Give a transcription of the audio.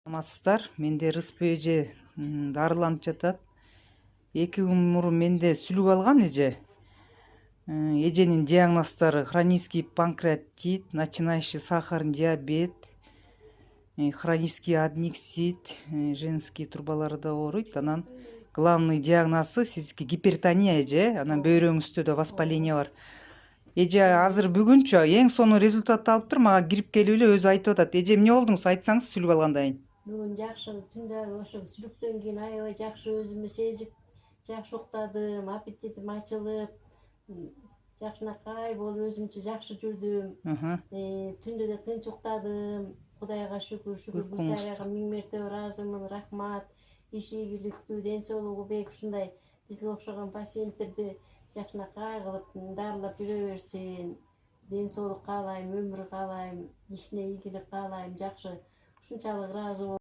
Саламатсыздар, менде Рыспы эже дарыланып жатат. 2 күн мурун менде сүлүк алган эже. Эженин диагноздары хронический панкреатит, начинающий сахарный диабет, хронический аднексит, женский турбалары да ооруйт. Анан главный диагнозу сиздики гипертония эже. Анан бөйрөңүздө да воспаление бар. Эже азыр бүгүнчө эң сонун результат алыптыр. Мага кирип келип эле өзү айтып атат. Эже эмне болдуңуз, айтсаңыз сүлүк алгандан кийин. Бүгүн жакшы түндө ошо сүлүктөн кийин аябай жакшы өзүмдү сезип, жакшы уктадым, аппетитим ачылып, жакшынакай болуп өзүмчө жакшы жүрдүм. Түндө да тынч уктадым. Кудайга шүгүр, Гүлсарайга 1000 мертебе ыраазымын, рахмат. Иши ийгиликтүү, ден соолугу бек ушундай бизге окшогон пациенттерди жакшынакай кылып дарылап жүрө берсин. Ден соолук каалайм, өмүр каалайм, ишине ийгилик каалайм, жакшы. Ушунчалык ыраазы